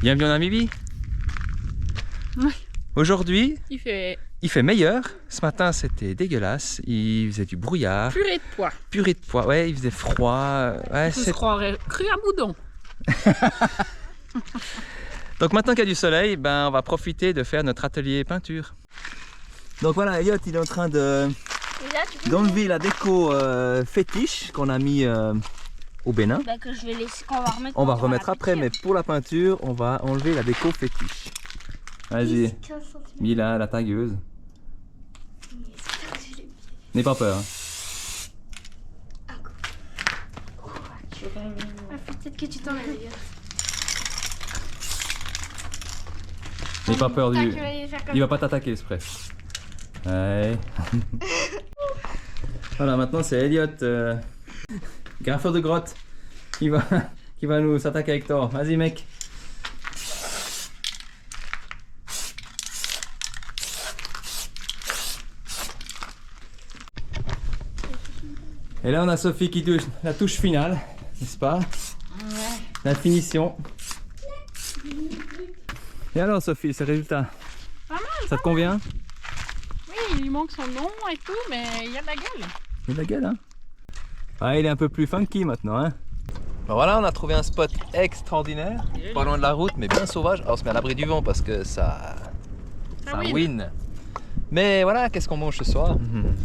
Bienvenue en Namibie. Oui. Aujourd'hui, Il fait meilleur. Ce matin, c'était dégueulasse. Il faisait du brouillard. purée de pois. Purée de pois. Ouais, il faisait froid. Ouais, Je se croirais cru à boudon. Donc maintenant qu'il y a du soleil, ben, on va profiter de faire notre atelier peinture. Donc voilà, Elliot, il est en train d'enlever la déco fétiche qu'on a mis au Bénin. Bah, que je vais laisser, qu'on va remettre. On va remettre après, mais pour la peinture, on va enlever la déco fétiche. Vas-y, Mila, la tailleuse. N'aie pas peur. Hein. Peut-être que tu t'en as déjà. N'aie pas peur du... Il va pas t'attaquer, exprès. Ouais. Voilà, maintenant c'est Elliot, graffeur de grotte, qui va nous s'attaquer avec toi. Vas-y, mec. Et là, on a Sophie qui touche la touche finale, n'est-ce pas? Ouais. La finition. Et alors, Sophie, ce résultat? Pas mal. Ça te convient? Oui, il lui manque son nom et tout, mais il y a de la gueule. Il y a de la gueule, hein? Ah, il est un peu plus funky maintenant, hein? Ben voilà, on a trouvé un spot extraordinaire, pas loin de la route, mais bien sauvage. Alors, on se met à l'abri du vent parce que ça win. Mais voilà, qu'est-ce qu'on mange ce soir?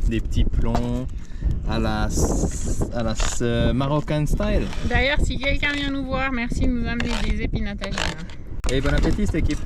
Des petits plombs à la Marocain style. D'ailleurs, si quelqu'un vient nous voir, merci de nous amener des épinatages. Et bon appétit, cette équipe!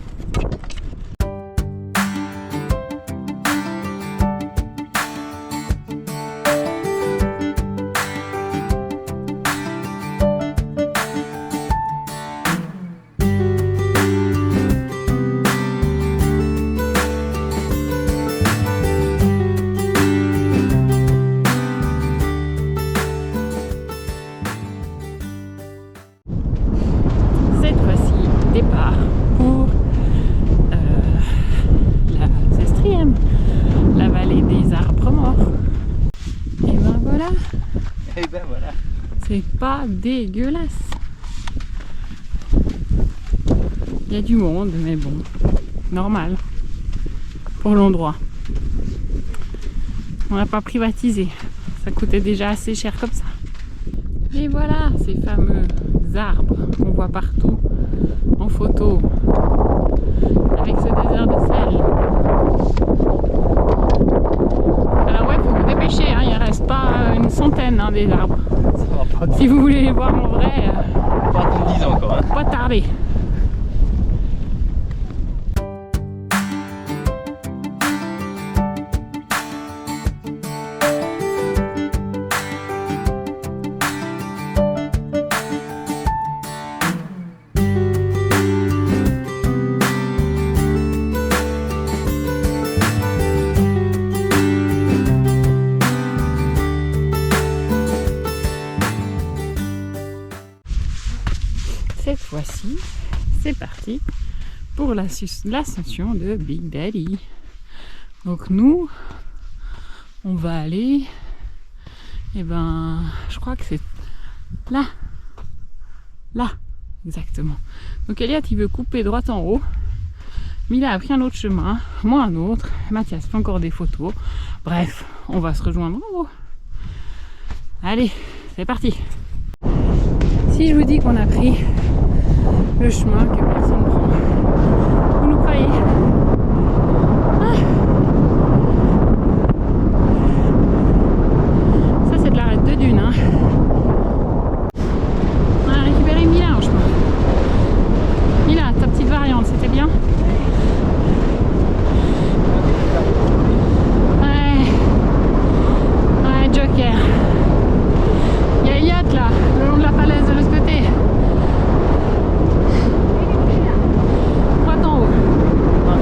Cette fois-ci, départ pour la Sestrième, la vallée des arbres morts. Et ben voilà, Et ben voilà! c'est pas dégueulasse. Il y a du monde, mais bon, normal pour l'endroit. On n'a pas privatisé, ça coûtait déjà assez cher comme ça. Et voilà ces fameux arbres qu'on voit partout en photo avec ce désert de sel. Alors ouais, faut vous dépêcher, hein, il ne reste pas une centaine des arbres. Si vous voulez les voir en vrai, Pas attendre 10 ans encore, hein? pas tarder. Cette fois-ci, c'est parti pour l'ascension de Big Daddy. Donc nous, on va aller, et ben, je crois que c'est là, exactement. Donc Elliot, il veut couper droit en haut. Mila a pris un autre chemin, moi un autre. Mathias fait encore des photos. Bref, on va se rejoindre en haut. Allez, c'est parti. Si je vous dis qu'on a pris le chemin que personne ne prend, vous nous croyez? Ça c'est de l'arête de dune, hein. On a récupéré Mila en chemin. Mila, ta petite variante, c'était bien? Ouais, Joker. Il y a Elliot là, le long de la falaise de l'autre côté. Droit en haut. Moi,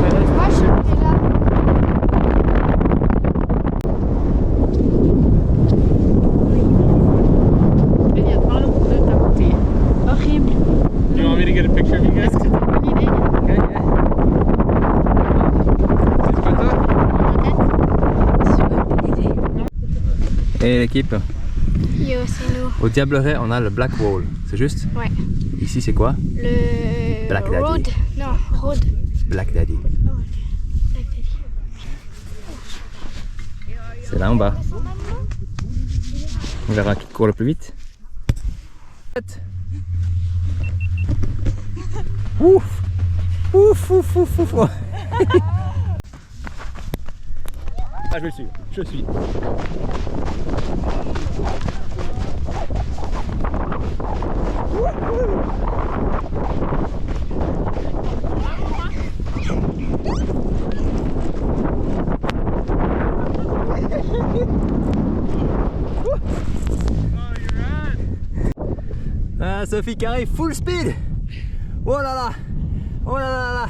je suis là. Elliot, parle de ta beauté. Horrible. Do you want me to get a picture of you guys? Est-ce que c'est une bonne idée? Et l'équipe, Yo, c'est nous. au Diableret, on a le Black Wall. c'est juste? Ouais. Ici c'est quoi? Le Black Daddy. Road. Non, Road. Black Daddy. Black Daddy. C'est là en bas. On verra qui court le plus vite. Ouf! Ouf, ouf, ouf, ouf. Ah, je le suis, je le suis. Ah, Sophie qui arrive full speed. Oh là là. Oh là là là.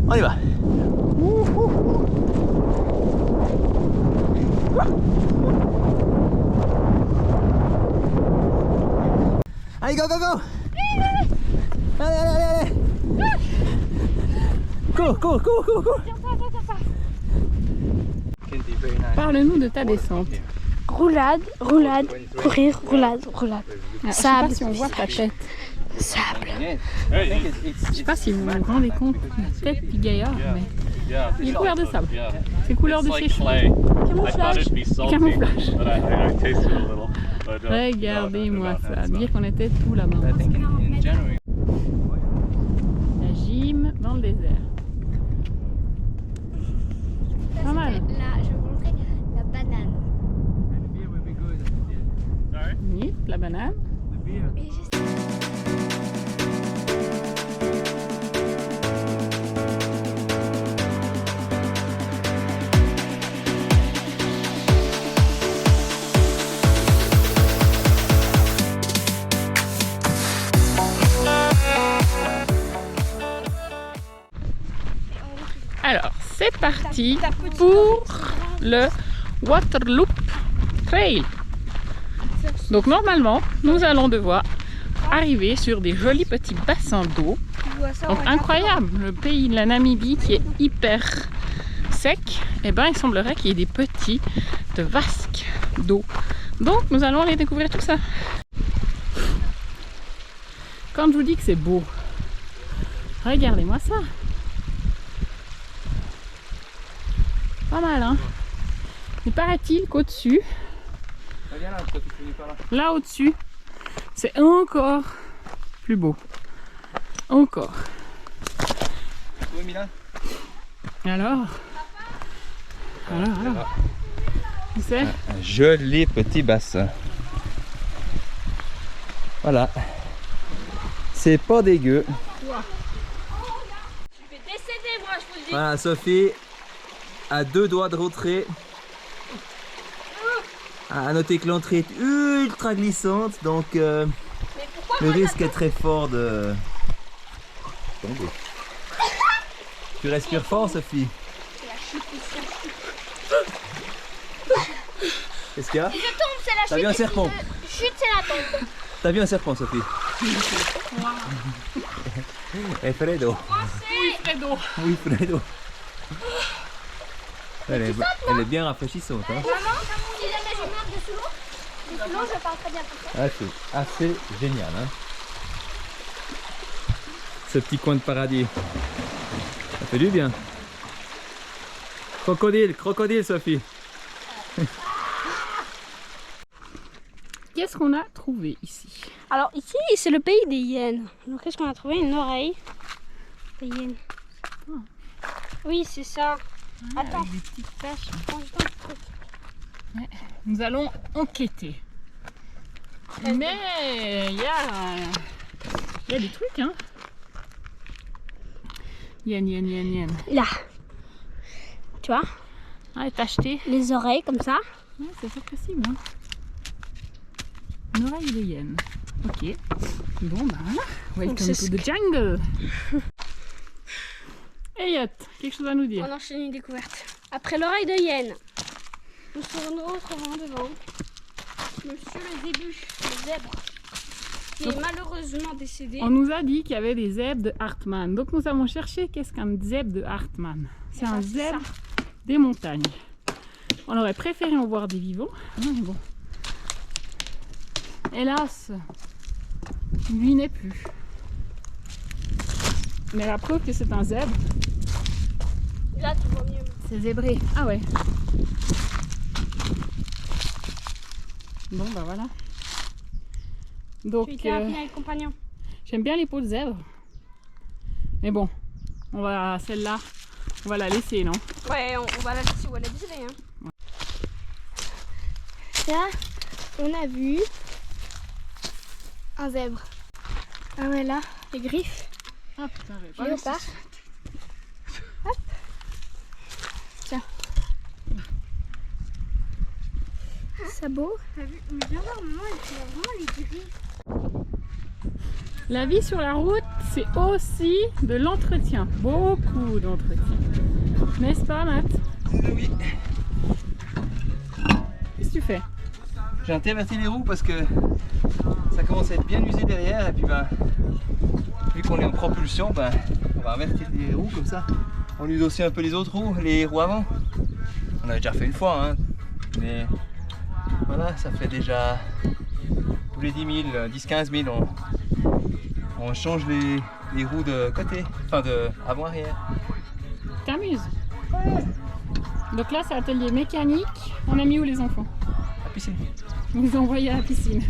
On y va. Allez, go, go, go. Allez, allez, allez, allez. Go, go, go, go, go. Parle-nous de ta descente. Roulade, roulade, courir, roulade, roulade. Alors, je sais Sable. pas si on voit ta tête. Sable. Je sais pas si vous vous rendez compte de la tête du gaillard, mais il est couvert de sable. C'est couleur de ses cheveux. Camouflage. Camouflage. Camouflage. Regardez-moi ça, dire qu'on était tout là-bas. La gym dans le désert. Pas mal. Là, je vais vous montrer la banane. Oui, la banane. Et juste... Alors, c'est parti pour le Waterloop Trail. Donc normalement, nous allons devoir arriver sur des jolis petits bassins d'eau. Donc incroyable, le pays de la Namibie qui est hyper sec, et ben il semblerait qu'il y ait des petits de vasques d'eau. Donc nous allons aller découvrir tout ça. Quand je vous dis que c'est beau, regardez-moi ça. Pas mal, hein? Il paraît-il qu'au-dessus, là au-dessus, c'est encore plus beau. Encore. Alors, c'est Un joli petit bassin. Voilà. C'est pas dégueu. Je vais décéder, moi, je vous le dis. Voilà, Sophie à 2 doigts de retrait. À noter que l'entrée est ultra glissante, donc le risque est très fort de tomber. Tu respires fort, Sophie? Qu'est-ce qu'il y a? Je tombe, c'est la chute. T'as vu un serpent? Chute, c'est la tombe. T'as vu un serpent, Sophie? Et Fredo. oui, Fredo. Oui, Fredo. Elle est bien rafraîchissante. Hein? Maman, si jamais je meurs de sous l'eau, je parle très bien comme ça. Ah, c'est assez génial. Hein? Ce petit coin de paradis. Ça fait du bien. Crocodile, crocodile, Sophie. Qu'est-ce qu'on a trouvé ici? Alors ici, c'est le pays des hyènes. Donc qu'est-ce qu'on a trouvé? Une oreille des hyènes. Oui, c'est ça. Attends. Avec des petites taches. Prends le temps de truc. Ouais. Nous allons enquêter. Mais il y a des trucs, hein. Yen. Là. Tu vois? Ah, t'as acheté? Les oreilles comme ça. Ouais, c'est possible, hein. Une oreille de hyène. Ok. Bon, bah voilà. Welcome c'est to the jungle. Elliot, quelque chose à nous dire? On enchaîne une découverte. Après l'oreille de hyène, nous nous retrouvons devant Monsieur le zébu, le zèbre, qui est malheureusement décédé. On nous a dit qu'il y avait des zèbres de Hartmann. Donc nous avons cherché qu'est-ce qu'un zèbre de Hartmann. C'est un zèbre des montagnes. On aurait préféré en voir des vivants. Mais bon. Hélas, lui n'est plus. Mais la preuve que c'est un zèbre. Là, tu vois mieux. C'est zébré. Ah ouais. Bon, bah voilà. Donc, Tu étais rapide avec le compagnon. j'aime bien les peaux de zèbre. Mais bon, celle-là, on va la laisser, non? Ouais, on va la laisser où elle est désolée. Hein. Là, on a vu un zèbre. Ah ouais, là, les griffes. Ah putain, j'avais pas vu Léopard. ça. Hop. Tiens. Sabot. T'as vu? Mais viens voir, maman, elle fait vraiment les griffes. La vie sur la route, c'est aussi de l'entretien. Beaucoup d'entretien. N'est-ce pas, Matt? Oui. Qu'est-ce que tu fais? J'ai interverti les roues parce que ça commence à être bien usé derrière et puis ben, vu qu'on est en propulsion, ben, on va invertir les roues comme ça. On use aussi un peu les autres roues, les roues avant. On avait déjà fait une fois, hein, mais voilà, ça fait déjà tous les 10 000, 10-15 000, on change les roues de côté, enfin de avant-arrière. T'amuses? Ouais. Donc là, c'est atelier mécanique. On a mis où les enfants? La piscine. Ils nous ont envoyés à la piscine.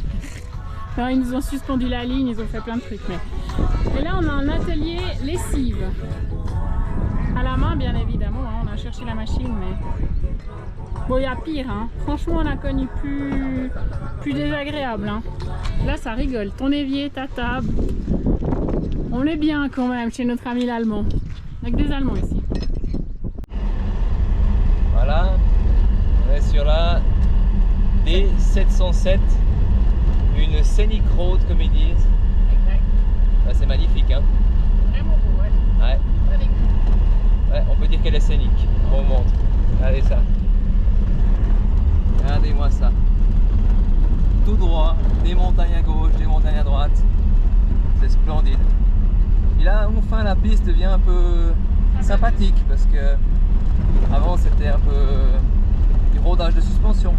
Alors, ils nous ont suspendu la ligne, ils ont fait plein de trucs. Mais... Et là, on a un atelier lessive. À la main, bien évidemment. Hein. On a cherché la machine, mais... Bon, il y a pire. Hein. Franchement, on a connu plus désagréable. Hein. Là, ça rigole. Ton évier, ta table. On est bien quand même chez notre ami l'Allemand. Avec des Allemands ici. Voilà, on est sur la D707, une scenic road comme ils disent. Là, c'est magnifique, hein. Vraiment beau, ouais. Ouais. Ouais, on peut dire qu'elle est scénique. On vous montre. Regardez ça. Regardez-moi ça. Tout droit, des montagnes à gauche, des montagnes à droite. C'est splendide. Et là, enfin, la piste devient un peu sympathique parce que avant c'était un peu du rodage de suspension.